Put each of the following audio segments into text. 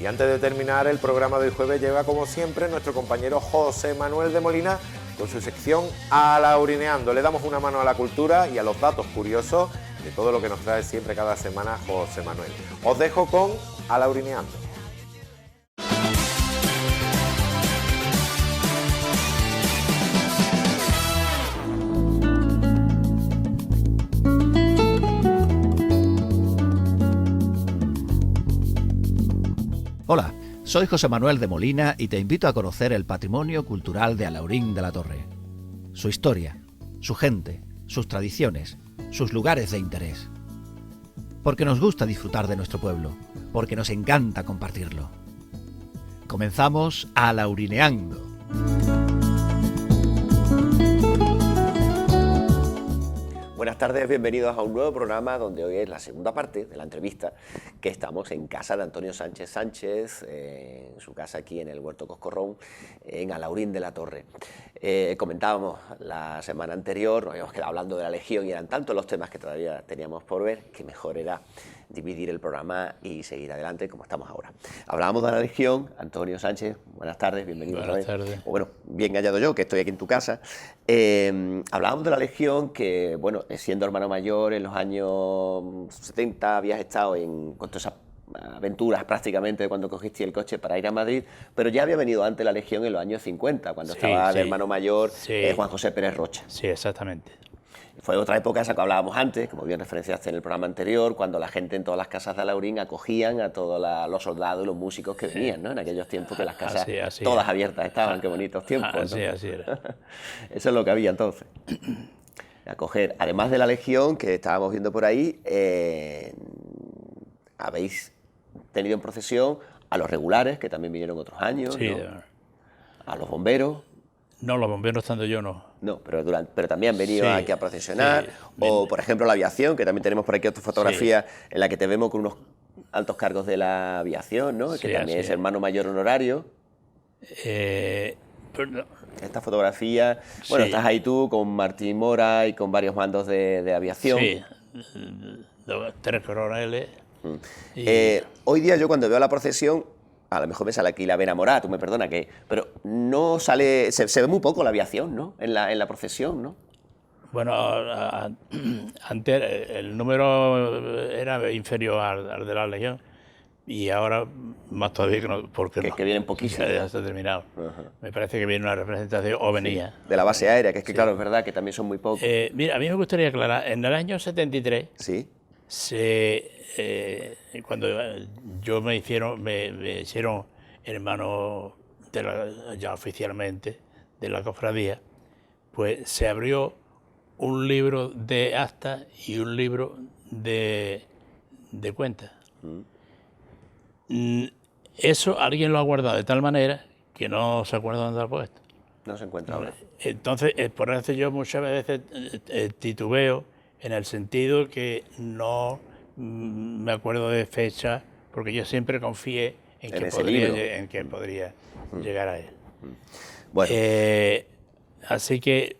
Y antes de terminar el programa de hoy jueves llega como siempre nuestro compañero José Manuel de Molina con su sección Alaurineando. Le damos una mano a la cultura y a los datos curiosos de todo lo que nos trae siempre cada semana José Manuel. Os dejo con Alaurineando. Hola, soy José Manuel de Molina y te invito a conocer el patrimonio cultural de Alaurín de la Torre. Su historia, su gente, sus tradiciones, sus lugares de interés. Porque nos gusta disfrutar de nuestro pueblo, porque nos encanta compartirlo. Comenzamos Alaurineando. Buenas tardes, bienvenidos a un nuevo programa donde hoy es la segunda parte de la entrevista que estamos en casa de Antonio Sánchez Sánchez, en su casa aquí en el Huerto Coscorrón, en Alaurín de la Torre. Comentábamos la semana anterior, nos habíamos quedado hablando de la Legión y eran tantos los temas que todavía teníamos por ver que mejor era dividir el programa y seguir adelante como estamos ahora. Hablábamos de la Legión. Antonio Sánchez, buenas tardes, bienvenido otra vez. Buenas tardes. Bueno, bien hallado yo, que estoy aquí en tu casa. Hablábamos de la Legión, que bueno, siendo hermano mayor en los años 70 habías estado con todas esas aventuras prácticamente cuando cogiste el coche para ir a Madrid, pero ya había venido antes la Legión en los años 50, cuando estaba de hermano mayor Juan José Pérez Rocha. Sí, exactamente. Fue otra época, esa que hablábamos antes, como bien referenciaste en el programa anterior, cuando la gente en todas las casas de Alaurín acogían a todos los soldados y los músicos que venían, ¿no? En aquellos tiempos que las casas así todas abiertas estaban, qué bonitos tiempos, ¿no? Así era. Eso es lo que había entonces. Acoger, además de la Legión, que estábamos viendo por ahí, habéis tenido en procesión a los regulares, que también vinieron otros años, Sí, ¿no? A los bomberos. No, los bomberos estando yo no. No, pero también han venido Sí, aquí a procesionar, sí. o por ejemplo la aviación, que también tenemos por aquí otra fotografía en la que te vemos con unos altos cargos de la aviación, ¿no? Sí, Que también así es hermano mayor honorario. Pero no. Esta fotografía, bueno, Sí. estás ahí tú con Martín Mora y con varios mandos de aviación. Sí, 3 coroneles. Hoy día yo cuando veo la procesión, a lo mejor me sale aquí la Vera Morá, tú me perdonas, pero no sale, se ve muy poco la aviación, ¿no? En la procesión, ¿no? Bueno, antes el número era inferior al de la Legión y ahora más todavía que no, porque Que vienen poquísimos. Ya está terminado. Me parece que viene una representación o venía. De la base aérea, que es que claro, es verdad que también son muy pocos. Mira, a mí me gustaría aclarar, en el año 73 Sí. cuando me hicieron hermano ya oficialmente de la cofradía, pues se abrió un libro de actas y un libro de cuentas. Eso alguien lo ha guardado de tal manera que no se acuerda dónde lo ha puesto. No se encuentra ahora. Entonces, por eso yo muchas veces titubeo en el sentido que no me acuerdo de fecha, porque yo siempre confié en que podría llegar a él. Bueno. Así que,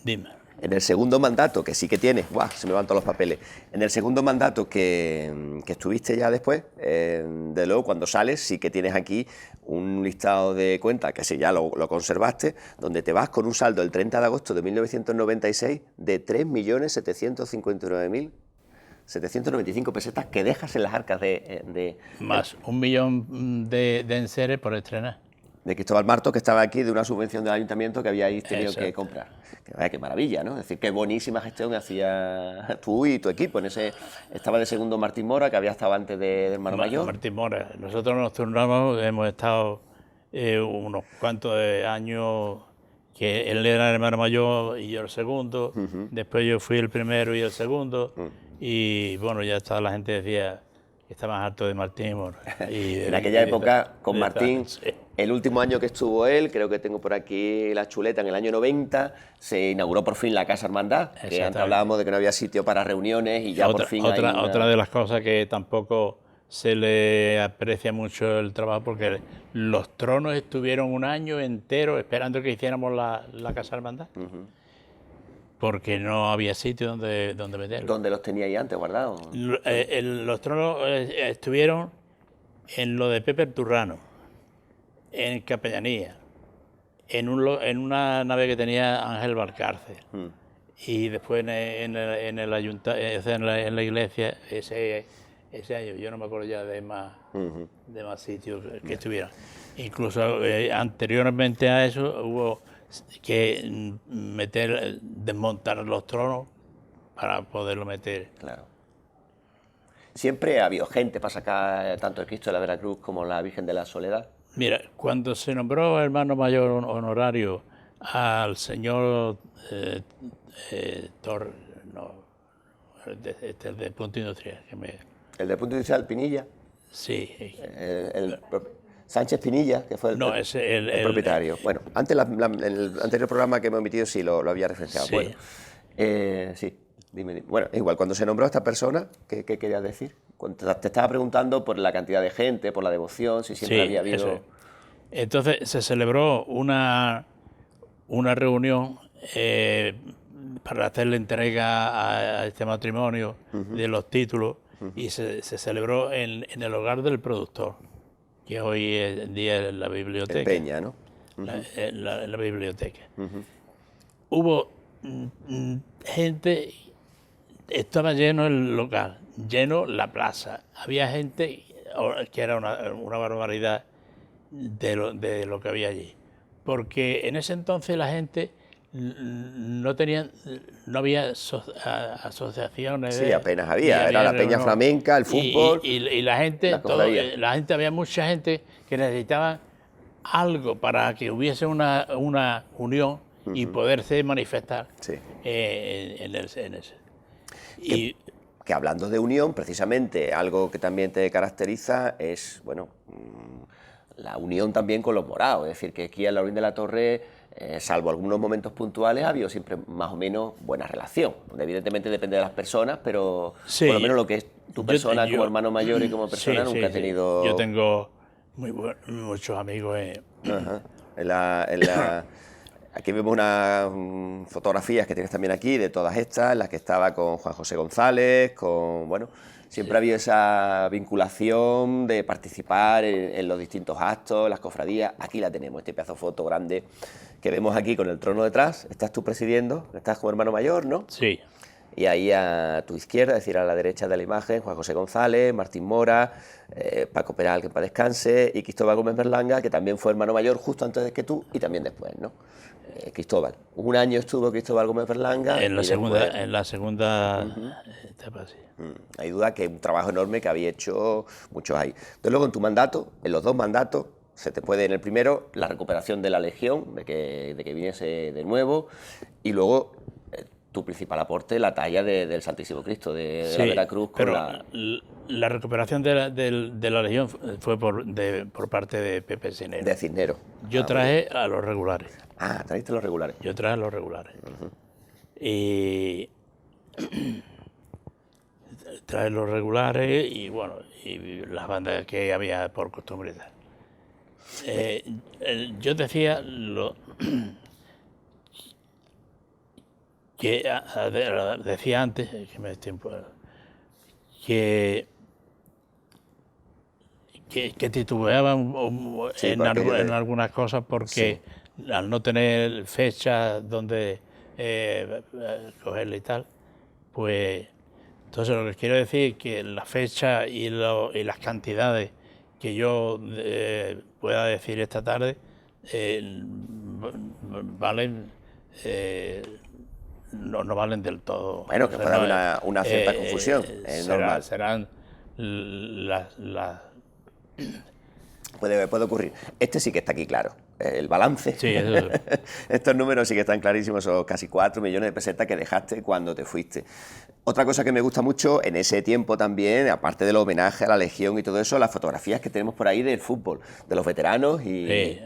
dime. En el segundo mandato, que sí que tienes, ¡guau!, se me van todos los papeles. En el segundo mandato que estuviste ya después, de luego cuando sales, sí que tienes aquí un listado de cuentas, que sí ya lo conservaste, donde te vas con un saldo el 30 de agosto de 1996 de 3.759.795 pesetas que dejas en las arcas Más 1 millón de enseres por estrenar. de Cristóbal Martos, que estaba aquí, de una subvención del ayuntamiento que habíais tenido Exacto. que comprar. Qué maravilla, ¿no? Es decir, qué buenísima gestión hacía tú y tu equipo. Estaba de segundo Martín Mora, que había estado antes de hermano mayor. Martín Mora. Nosotros nos turnamos, hemos estado unos cuantos años que él era el hermano mayor y yo el segundo. Después yo fui el primero y el segundo. Y bueno, ya estaba la gente decía que está más harto de Martín Mora. En aquella época, con Martín, el último año que estuvo él, creo que tengo por aquí la chuleta, en el año 90, se inauguró por fin la Casa Hermandad, que antes hablábamos de que no había sitio para reuniones y ya por fin otra de las cosas que tampoco se le aprecia mucho el trabajo, porque los tronos estuvieron un año entero esperando que hiciéramos la Casa Hermandad. porque no había sitio donde meterlos. ¿Dónde los teníais antes guardados? Los tronos estuvieron en lo de Pepe Turrano, en Capellanía, en una nave que tenía Ángel Valcárcel, y después en la iglesia ese año. Yo no me acuerdo ya de más sitios que estuvieran. Incluso anteriormente a eso hubo que desmontar los tronos para poderlo meter. Claro. Siempre ha habido gente para sacar tanto el Cristo de la Veracruz como la Virgen de la Soledad. Mira, cuando se nombró hermano mayor honorario al señor el de Punto Industrial, El de Punto Industrial Pinilla. Sí. Sánchez Pinilla, que fue el propietario. Bueno, antes en el anterior programa que hemos emitido sí lo había referenciado. Sí. Bueno, sí, dime. Bueno, igual, cuando se nombró a esta persona, ¿qué querías decir? Cuando te estaba preguntando por la cantidad de gente, por la devoción, si siempre había habido... Eso. Entonces se celebró una reunión para hacerle entrega a este matrimonio de los títulos y se celebró en el hogar del productor, que hoy en día es la biblioteca. En Peña, ¿no? La biblioteca. Hubo gente, estaba lleno el local, lleno la plaza. Había gente que era una barbaridad de lo que había allí. Porque en ese entonces la gente no había asociaciones. Sí, apenas había. Era la peña flamenca, el fútbol. Y la gente, había mucha gente que necesitaba algo para que hubiese una unión y poderse manifestar en ese. Que hablando de unión, precisamente, algo que también te caracteriza es, bueno, la unión también con los morados. Es decir, que aquí en la Laurín de la Torre, salvo algunos momentos puntuales, ha habido siempre más o menos buena relación. Evidentemente depende de las personas, pero por lo menos lo que es tu persona como hermano mayor y como persona nunca ha tenido... Yo tengo muchos amigos. Aquí vemos unas fotografías que tienes también aquí, de todas estas, en las que estaba con Juan José González, siempre ha habido esa vinculación de participar en los distintos actos, las cofradías. Aquí la tenemos, este pedazo de foto grande que vemos aquí con el trono detrás. Estás tú presidiendo, estás como hermano mayor, ¿no? Sí. Y ahí a tu izquierda, es decir, a la derecha de la imagen, Juan José González, Martín Mora, Paco Peral, que en paz descanse, y Cristóbal Gómez Berlanga, que también fue hermano mayor justo antes de que tú y también después, ¿no? Cristóbal. Un año estuvo Cristóbal Gómez Berlanga. En la segunda etapa, sí. Hay duda que es un trabajo enorme que había hecho muchos ahí. Entonces luego en tu mandato, en los dos mandatos, se te puede en el primero la recuperación de la Legión, de que viniese de nuevo, y luego tu principal aporte, la talla del Santísimo Cristo de la Veracruz. Pero la recuperación de la Legión fue por parte de Pepe Cisneros. De Cisneros. Yo traje a los regulares. Ah, trajiste los regulares. Yo traje a los regulares. Y traje los regulares y bueno, y las bandas que había por costumbre. Yo decía decía antes que titubeaban en algunas cosas porque al no tener fecha donde cogerle y tal, pues entonces lo que quiero decir es que la fecha y las cantidades que yo pueda decir esta tarde valen no valen del todo. Bueno, que puede haber una cierta confusión, es normal. Serán las... Puede ocurrir. Este sí que está aquí claro. El balance. Sí, eso. Estos números sí que están clarísimos, son casi 4 millones de pesetas que dejaste cuando te fuiste. Otra cosa que me gusta mucho en ese tiempo también, aparte del homenaje a la Legión y todo eso, las fotografías que tenemos por ahí del fútbol, de los veteranos y... Sí.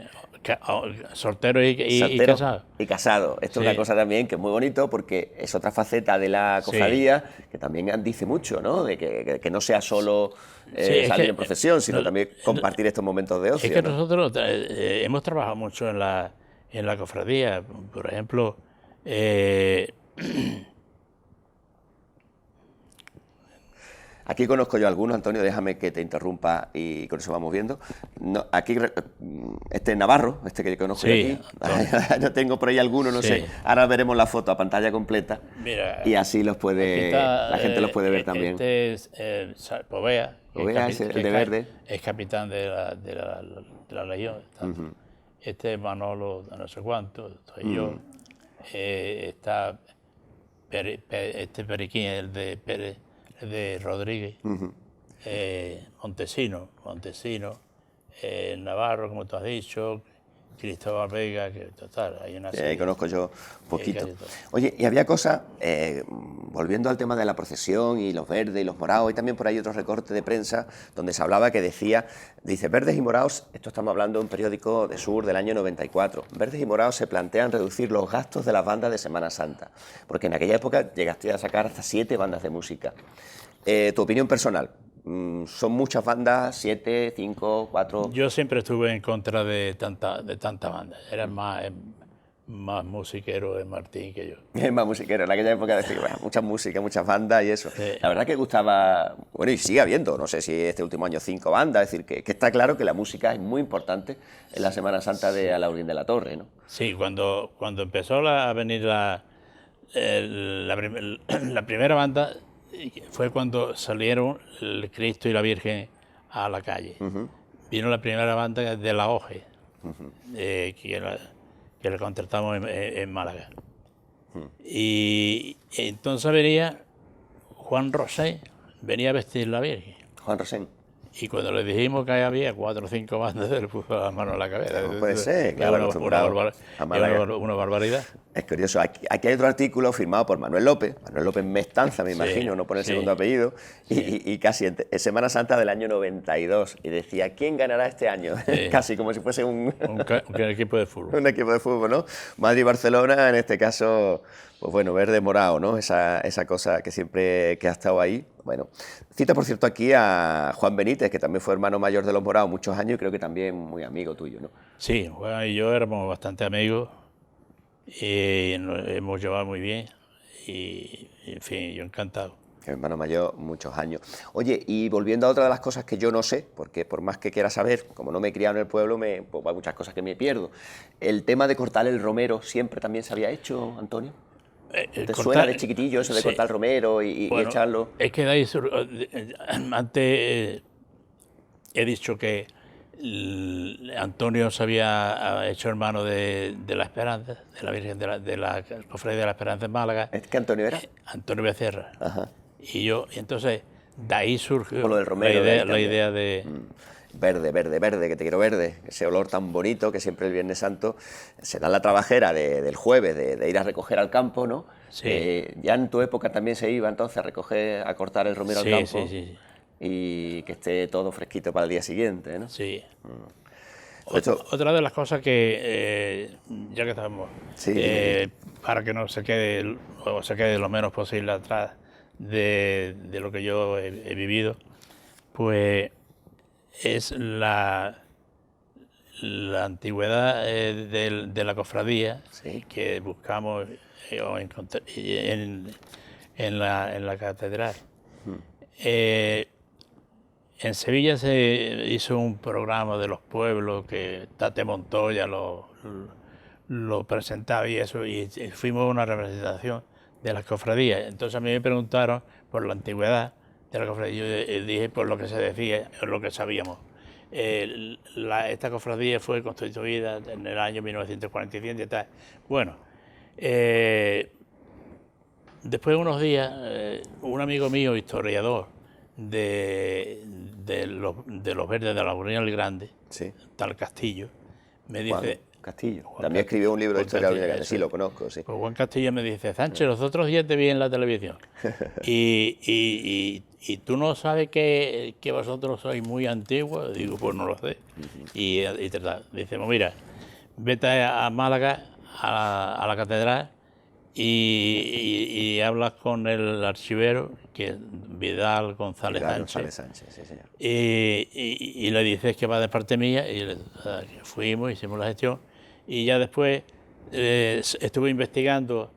Solteros y casados. Y casados. Esto es una cosa también que es muy bonito porque es otra faceta de la cofradía que también dice mucho, ¿no? De que no sea solo salir en procesión, sino también compartir estos momentos de ocio. Es que nosotros hemos trabajado mucho en la cofradía. Por ejemplo, Aquí conozco yo algunos, Antonio, déjame que te interrumpa y con eso vamos viendo. No, aquí, este Navarro, este que yo conozco Sí, aquí, yo tengo por ahí algunos, no Sí. sé. Ahora veremos la foto a pantalla completa Mira, y así los puede, está, la gente los puede ver también. Este es Povea, que Povea es el de verde. es capitán de la Legión. Este es Manolo, no sé cuánto, estoy yo. Está este Periquín, el de Pérez, el de Rodríguez. Montesino, Navarro, como tú has dicho, Cristóbal Vega, que total, hay una serie. Conozco yo poquito. casi todo. Oye, y había cosas, volviendo al tema de la procesión y los verdes y los morados, y también por ahí otro recorte de prensa donde se hablaba que dice, verdes y morados, esto estamos hablando de un periódico de Sur del año 94, verdes y morados se plantean reducir los gastos de las bandas de Semana Santa, porque en aquella época llegaste a sacar hasta 7 bandas de música. Tu opinión personal, ¿son muchas bandas? ¿7, 5, 4? Yo siempre estuve en contra de tanta banda. Era más musiquero de Martín que yo. Es más musiquero, en aquella época decía, bueno, mucha música, muchas bandas y eso. Sí. La verdad que gustaba, bueno, y sigue habiendo, no sé si este último año 5 bandas, es decir, que está claro que la música es muy importante en la Semana Santa de Alhaurín de la Torre, ¿no? Sí, cuando empezó a venir la primera banda, fue cuando salieron el Cristo y la Virgen a la calle. Vino la primera banda de la OGE, que la contratamos en Málaga. Y entonces venía Juan Rosé, venía a vestir la Virgen. Juan Rosén. Y cuando le dijimos que había 4 o 5 bandas, le puso la mano en la cabeza. No puede ser, claro, acostumbrado a Málaga. Una barbaridad. Es curioso, aquí hay otro artículo firmado por Manuel López Mestanza, me imagino, no pone el segundo apellido, y casi en Semana Santa del año 92, y decía, ¿quién ganará este año? Sí. Casi como si fuese un equipo de fútbol. un equipo de fútbol, ¿no? Madrid y Barcelona, en este caso, pues bueno, verde morado, ¿no? Esa cosa que siempre que ha estado ahí. Bueno, cita por cierto aquí a Juan Benítez, que también fue hermano mayor de los morados muchos años y creo que también muy amigo tuyo, ¿no? Sí, Juan y yo éramos bastante amigos y nos hemos llevado muy bien y, en fin, yo encantado. Hermano mayor, muchos años. Oye, y volviendo a otra de las cosas que yo no sé, porque por más que quiera saber, como no me he criado en el pueblo, pues hay muchas cosas que me pierdo. El tema de cortar el romero, ¿siempre también se había hecho, Antonio? ¿Te suena de chiquitillo eso de cortar el romero y echarlo? Es que de ahí antes he dicho que Antonio se había hecho hermano de la Esperanza, de la Virgen de la Cofradía de la Esperanza en Málaga. ¿Es que Antonio era? Antonio Becerra. Ajá. Y entonces, de ahí surgió Por lo del romero, la idea de... Verde, que te quiero verde, ese olor tan bonito que siempre el Viernes Santo se da la trabajera del jueves de ir a recoger al campo, ¿no? Sí. Ya en tu época también se iba entonces a cortar el romero al campo. Sí. Y que esté todo fresquito para el día siguiente, ¿no? Sí. Otra de las cosas que, ya que estamos, para que no se quede, o se quede lo menos posible atrás de lo que yo he vivido, pues es la antigüedad de la cofradía, Sí. que buscamos en la catedral. En Sevilla se hizo un programa de los pueblos que Tate Montoya lo presentaba y eso, y fuimos a una representación de las cofradías. Entonces a mí me preguntaron por la antigüedad de la cofradía. Yo dije por lo que se decía, lo que sabíamos. Esta cofradía fue constituida en el año 1947 y tal. Bueno, después de unos días, un amigo mío, historiador de los verdes de la Alhaurín el Grande, Sí. tal Castillo, me Juan dice... Castillo. Juan También escribió un libro de Juan historia de Castillo, Alhaurín, sí, eso. lo conozco, sí. Pues Juan Castillo me dice, Sánchez, los otros días te vi en la televisión y tú no sabes que vosotros sois muy antiguos. Digo, pues no lo sé. Y dice, pues mira, vete a Málaga, a la catedral, y hablas con el archivero, que es Vidal González Vidal Sánchez. González Sánchez, sí, señor. Y le dices que va de parte mía, y fuimos, hicimos la gestión, y ya después estuve investigando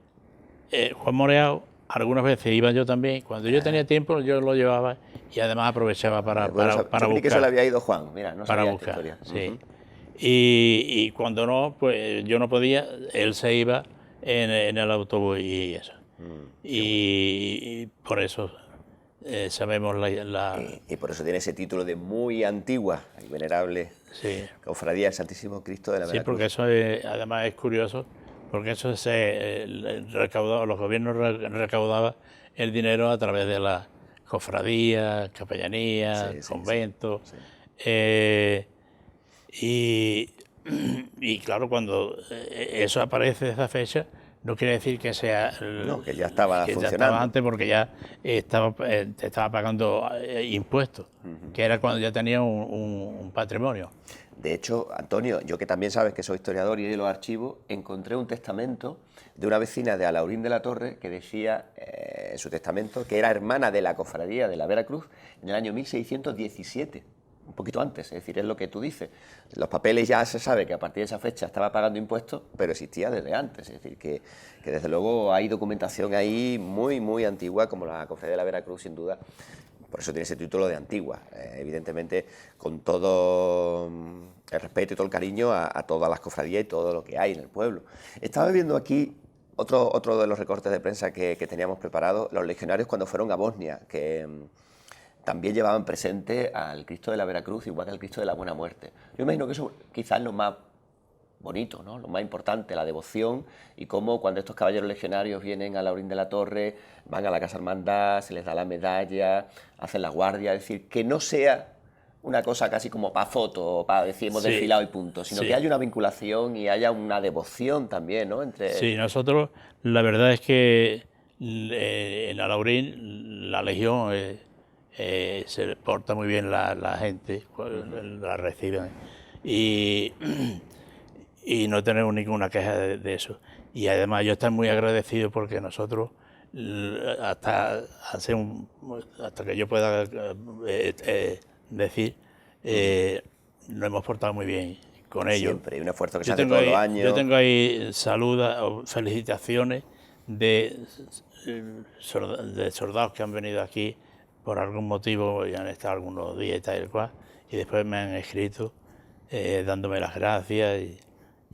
Juan Moreau, algunas veces iba yo también. Cuando yo tenía tiempo, yo lo llevaba y además aprovechaba para Creí que se le había ido Juan, mira, no para sabía buscar, esta historia. sí. Y cuando no, pues yo no podía, él se iba en el autobús y eso. Y por eso sabemos Y por eso tiene ese título de muy antigua y venerable sí. Cofradía del Santísimo Cristo de la Sí, Veracruz. porque eso además es curioso, porque eso se recaudaba, los gobiernos recaudaban el dinero a través de las cofradías, capellanías, conventos. Sí. Y claro, cuando eso aparece esa fecha, no quiere decir que sea que ya estaba que funcionando. ya estaba antes, porque ya te estaba pagando impuestos, que era cuando ya tenía un patrimonio. De hecho, Antonio, yo que también sabes que soy historiador y de los archivos, encontré un testamento de una vecina de Alhaurín de la Torre que decía en su testamento que era hermana de la cofradía de la Veracruz en el año 1617. Un poquito antes, es decir, es lo que tú dices. Los papeles ya se sabe que a partir de esa fecha estaba pagando impuestos, pero existía desde antes. Es decir, que desde luego hay documentación ahí muy, muy antigua, como la Cofradía de la Veracruz, sin duda. Por eso tiene ese título de antigua. Evidentemente, con todo el respeto y todo el cariño a todas las cofradías y todo lo que hay en el pueblo. Estaba viendo aquí otro de los recortes de prensa que teníamos preparado, los legionarios cuando fueron a Bosnia, que también llevaban presente al Cristo de la Veracruz, igual que al Cristo de la Buena Muerte. Yo imagino que eso quizás es lo más bonito, ¿no? Lo más importante, la devoción, y cómo cuando estos caballeros legionarios vienen a Alhaurín de la Torre, van a la Casa Hermandad, se les da la medalla, hacen la guardia, es decir, que no sea una cosa casi como para foto, para decir hemos desfilado y punto, sino que haya una vinculación y haya una devoción también, ¿no? Sí, nosotros, la verdad es que en Alhaurín la Legión se porta muy bien la gente, la reciben y no tenemos ninguna queja de eso. Y además yo estoy muy agradecido porque nosotros hasta que yo pueda decir, nos hemos portado muy bien con ellos. Siempre hay un esfuerzo que se hace todos los años. Yo tengo ahí saludos o felicitaciones de soldados que han venido aquí por algún motivo y han estado algunos días y tal y cual, y después me han escrito dándome las gracias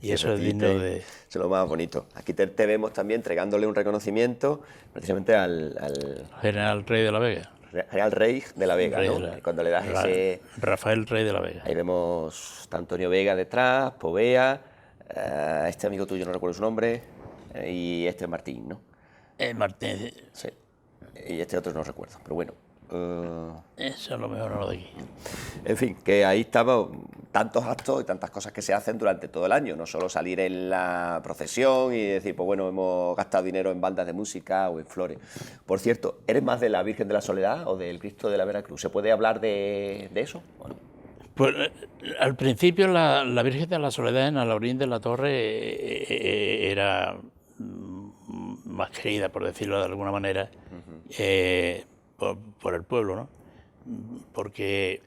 y eso es digno de... Eso es lo más bonito. Aquí te vemos también entregándole un reconocimiento precisamente al General Rey de la Vega. Real Rey de la Vega, ¿no? Cuando le das ese... Rafael Rey de la Vega. Ahí vemos a Antonio Vega detrás, Povea, este amigo tuyo no recuerdo su nombre, y este Martín, ¿no? Martín. Sí. Y este otro no recuerdo, pero bueno. Eso es lo mejor, no lo de aquí. En fin, que ahí estamos, tantos actos y tantas cosas que se hacen durante todo el año, no solo salir en la procesión y decir, pues bueno, hemos gastado dinero en bandas de música o en flores. Por cierto, ¿eres más de la Virgen de la Soledad o del Cristo de la Veracruz? ¿Se puede hablar de eso? Bueno. Pues al principio la Virgen de la Soledad en Alhaurín de la Torre era más querida, por decirlo de alguna manera, por el pueblo, ¿no? Porque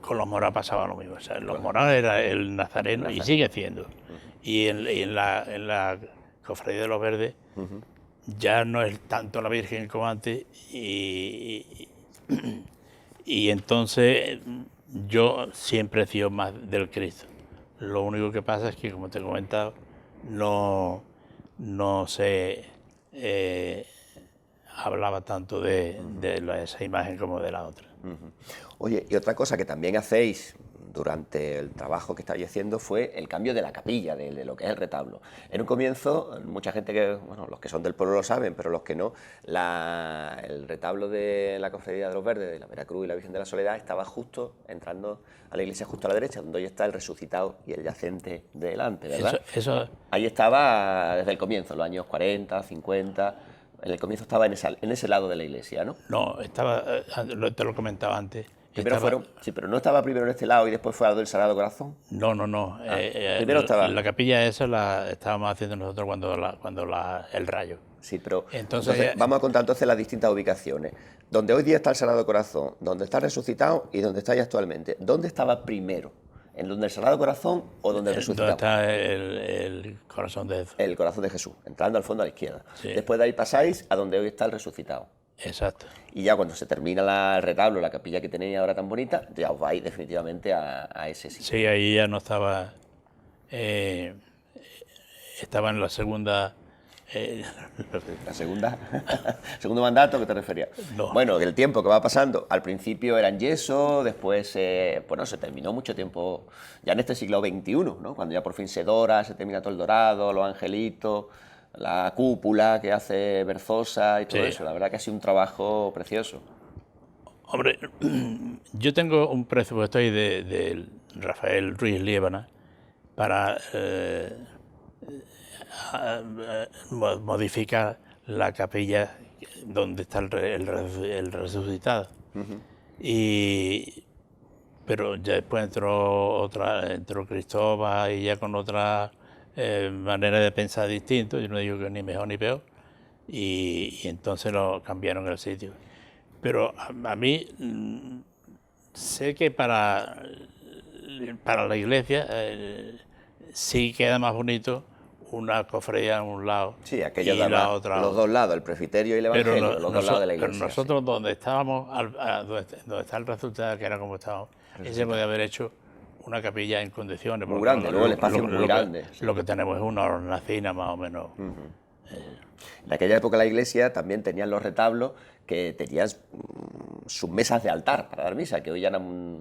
con los morados pasaba lo mismo. O sea, los morados era el nazareno y sigue siendo. Y en la Cofradía de los Verdes ya no es tanto la Virgen como antes y entonces yo siempre he sido más del Cristo. Lo único que pasa es que, como te he comentado, no se hablaba tanto de esa imagen como de la otra. Oye, y otra cosa que también hacéis durante el trabajo que estáis haciendo fue el cambio de la capilla, de lo que es el retablo. En un comienzo, mucha gente que, bueno, los que son del pueblo lo saben, pero los que no, el retablo de la Cofradía de los Verdes, de la Veracruz y la Virgen de la Soledad, estaba justo entrando a la iglesia justo a la derecha, donde hoy está el resucitado y el yacente de delante, ¿verdad? Ahí estaba desde el comienzo, los años 40, 50... En el comienzo estaba en ese lado de la iglesia, ¿no? No, te lo comentaba antes. Sí, pero no estaba primero en este lado y después fue al del Sagrado Corazón. No. Primero estaba... La capilla esa la estábamos haciendo nosotros cuando el rayo. Sí, pero entonces vamos a contar entonces las distintas ubicaciones. Donde hoy día está el Sagrado Corazón, donde está resucitado y donde está ya actualmente. ¿Dónde estaba primero ¿En donde el Sagrado Corazón o donde el Resucitado? Donde está el corazón de Jesús. El corazón de Jesús, entrando al fondo a la izquierda. Sí. Después de ahí pasáis a donde hoy está el Resucitado. Exacto. Y ya cuando se termina el retablo, la capilla que tenéis ahora tan bonita, ya os vais definitivamente a ese sitio. Sí, ahí ya no estaba... estaba en la segunda... La segunda, segundo mandato, ¿qué te referías? No. Bueno, el tiempo que va pasando, al principio eran yeso, después, bueno, se terminó mucho tiempo, ya en este siglo XXI, ¿no? Cuando ya por fin se dora, se termina todo el dorado, los angelitos, la cúpula que hace Berzosa y todo eso. La verdad que ha sido un trabajo precioso. Hombre, yo tengo un presupuesto ahí de Rafael Ruiz Liébana para modificar la capilla donde está el resucitado. Pero ya después entró Cristóbal y ya con otra manera de pensar distinto. Yo no digo que ni mejor ni peor. Y entonces lo cambiaron el sitio. Pero a mí sé que para la iglesia sí queda más bonito una cofradía a un lado, Sí, aquello y de la otra los dos lados, el presbiterio y el evangelio, los dos lados de la pero iglesia. nosotros donde estábamos, donde está el resultado, que era como estábamos, ese podía haber hecho una capilla en condiciones. Muy porque grande, luego el espacio es muy grande. Lo que tenemos es una hornacina más o menos. En aquella época la iglesia también tenían los retablos que tenían sus mesas de altar para dar misa, que hoy ya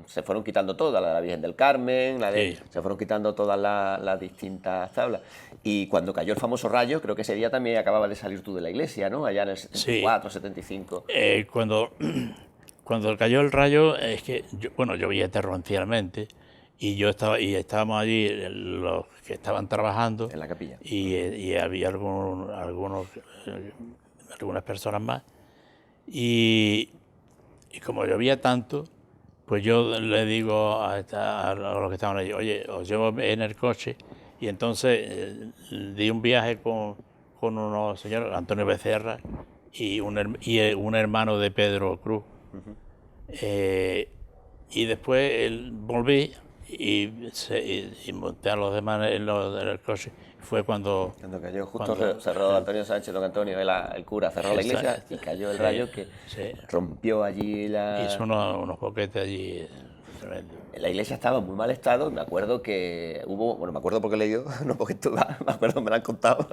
se fueron quitando todas, la de la Virgen del Carmen, Sí. se fueron quitando todas las distintas tablas. Y cuando cayó el famoso rayo, creo que ese día también acababa de salir tú de la iglesia, ¿no? Allá en el 74, 75. Cuando cayó el rayo, es que llovía torrencialmente y estábamos allí los que estaban trabajando En la capilla. y había algunas personas más y como llovía tanto, pues yo le digo a los que estaban allí, oye, os llevo en el coche, y entonces di un viaje con unos señores, Antonio Becerra y un hermano de Pedro Cruz. Y después volví y monté a los demás en el coche. Fue cuando Cayó justo, cerró Antonio Sánchez, don Antonio, el cura, cerró la iglesia y cayó el rayo que rompió allí hizo unos boquetes allí tremendos. La iglesia estaba en muy mal estado. Me acuerdo que me acuerdo porque he leído, no porque me acuerdo, me lo han contado,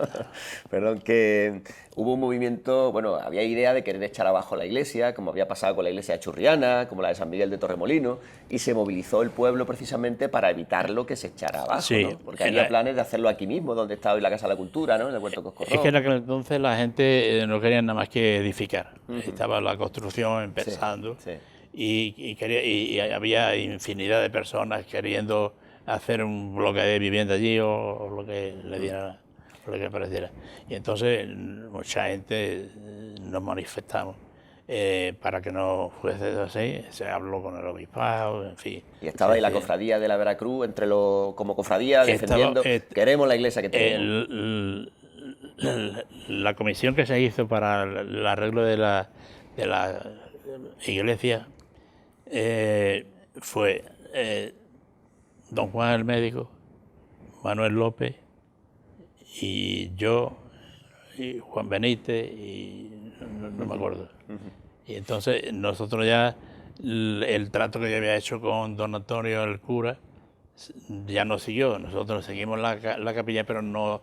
perdón, que hubo un movimiento, había idea de querer echar abajo la iglesia, como había pasado con la iglesia de Churriana, como la de San Miguel de Torremolinos, y se movilizó el pueblo precisamente para evitarlo que se echara abajo, Sí, ¿no? Porque había planes de hacerlo aquí mismo, donde está hoy la Casa de la Cultura, ¿no? En el Huerto Coscorrón. Es que en aquel entonces la gente no quería nada más que edificar. Estaba la construcción empezando. Sí. Y había infinidad de personas queriendo hacer un bloque de vivienda allí o lo que le diera, lo que pareciera. Y entonces mucha gente nos manifestamos para que no fuese así. Se habló con el obispado, en fin. Y estaba ahí la cofradía de la Veracruz, como cofradía, defendiendo, queremos la iglesia que tenemos. La comisión que se hizo para el arreglo de la iglesia fue don Juan el médico, Manuel López y yo y Juan Benítez y no me acuerdo. Y entonces nosotros ya el trato que yo había hecho con don Antonio el cura ya no siguió. Nosotros seguimos la capilla, pero no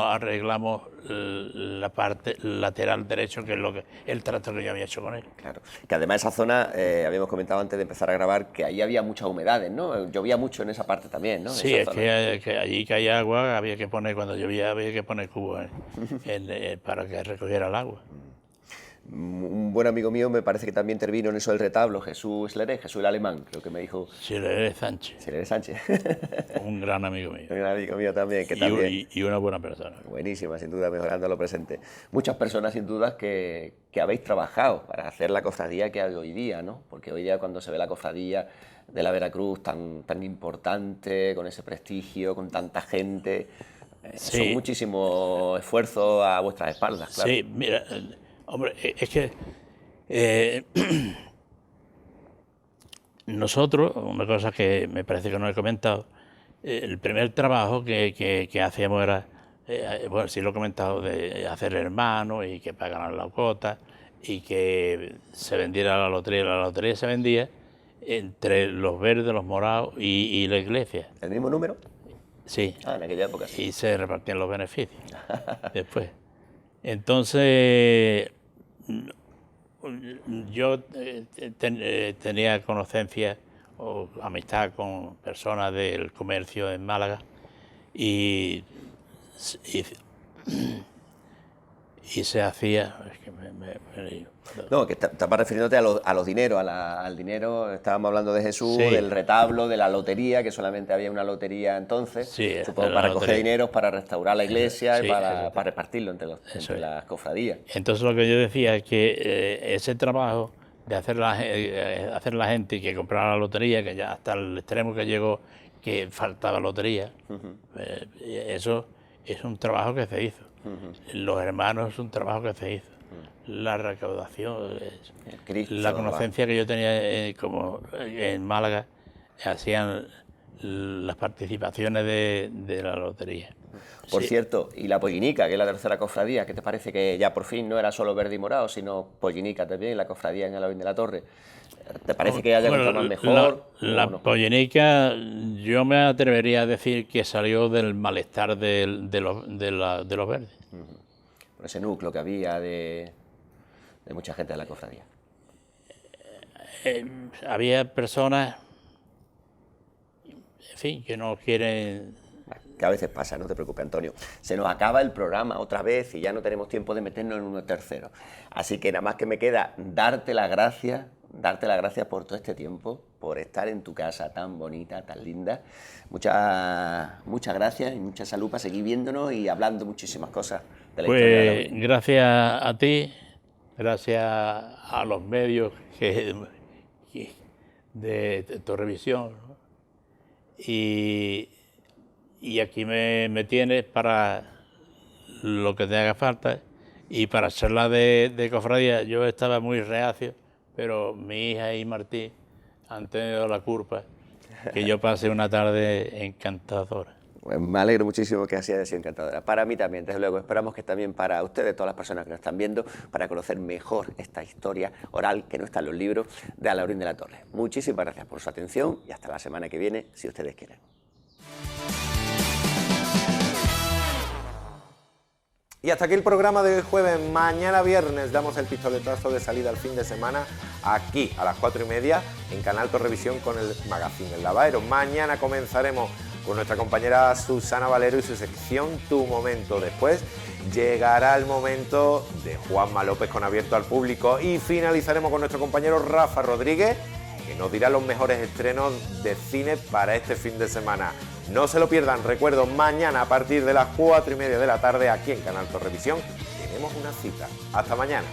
arreglamos la parte lateral derecho, que es el trato que yo había hecho con él. Claro, que además esa zona, habíamos comentado antes de empezar a grabar, que ahí había muchas humedades, ¿no? Llovía mucho en esa parte también, ¿no? Sí, es que allí caía agua, cuando llovía había que poner cubos para que recogiera el agua. Un buen amigo mío me parece que también intervino en eso del retablo, Jesús Leré, Jesús el Alemán, creo que me dijo. Leré Sánchez. Leré Sánchez. Un gran amigo mío. Un gran amigo mío también. Y una buena persona. Buenísima, sin duda, mejorando lo presente. Muchas personas, sin duda, que habéis trabajado para hacer la cofradía que hay hoy día, ¿no? Porque hoy día cuando se ve la cofradía de la Veracruz tan importante, con ese prestigio, con tanta gente, son muchísimos esfuerzos a vuestras espaldas, claro. Sí, mira... Hombre, es que nosotros, una cosa que me parece que no he comentado, el primer trabajo que hacíamos era, bueno, sí lo he comentado, de hacer hermanos y que pagaran la cuota y que se vendiera la lotería. La lotería se vendía entre los verdes, los morados y la iglesia. ¿El mismo número? Sí. Ah, en aquella época sí. Y se repartían los beneficios después. Entonces, yo tenía conocencia o amistad con personas del comercio en Málaga y se hacía... Es que me lío. No, que estabas refiriéndote a los dineros, al dinero, estábamos hablando de Jesús, Sí. del retablo, de la lotería, que solamente había una lotería entonces, Sí, supongo, la para recoger lotería. dineros, para restaurar la iglesia Sí, y para exacto. repartirlo entre las cofradías. Entonces lo que yo decía es que ese trabajo de hacer la gente que comprara la lotería, que ya hasta el extremo que llegó, que faltaba lotería, eso es un trabajo que se hizo. Los hermanos es un trabajo que se hizo. La recaudación, El Cristo, la conocencia que yo tenía como en Málaga, hacían las participaciones de la lotería. Por Sí. cierto, y la Pollinica, que es la tercera cofradía, ¿qué te parece que ya por fin no era solo verde y morado, sino Pollinica también, la cofradía en Alaurín de la Torre? ¿Te parece que haya Bueno, entrado más mejor? La ¿O no? pollenica, yo me atrevería a decir que salió del malestar de los verdes. Por ese núcleo que había de mucha gente de la cofradía. Había personas, en fin, que no quieren... Que a veces pasa, no te preocupes, Antonio. Se nos acaba el programa otra vez y ya no tenemos tiempo de meternos en uno tercero. Así que nada más que me queda darte las gracias por todo este tiempo, por estar en tu casa tan bonita, tan linda. Muchas gracias y mucha salud para seguir viéndonos y hablando muchísimas cosas de la historia de Pues gracias a ti, gracias a los medios de Torrevisión, ¿no? Y aquí me tienes para lo que te haga falta y para charlar de cofradía. Yo estaba muy reacio, pero mi hija y Martí han tenido la culpa que yo pase una tarde encantadora. Pues me alegro muchísimo que así haya sido encantadora. Para mí también, desde luego. Esperamos que también para ustedes, todas las personas que nos están viendo, para conocer mejor esta historia oral que no está en los libros de Alaurín de la Torre. Muchísimas gracias por su atención y hasta la semana que viene, si ustedes quieren. Y hasta aquí el programa de hoy jueves. Mañana viernes damos el pistoletazo de salida al fin de semana aquí a las 4:30 en Canal Torrevisión con el magazine El Lavadero. Mañana comenzaremos con nuestra compañera Susana Valero y su sección Tu Momento. Después llegará el momento de Juanma López con Abierto al Público y finalizaremos con nuestro compañero Rafa Rodríguez, que nos dirá los mejores estrenos de cine para este fin de semana. No se lo pierdan, recuerdo, mañana a partir de las 4:30 de la tarde aquí en Canal Torrevisión tenemos una cita. Hasta mañana.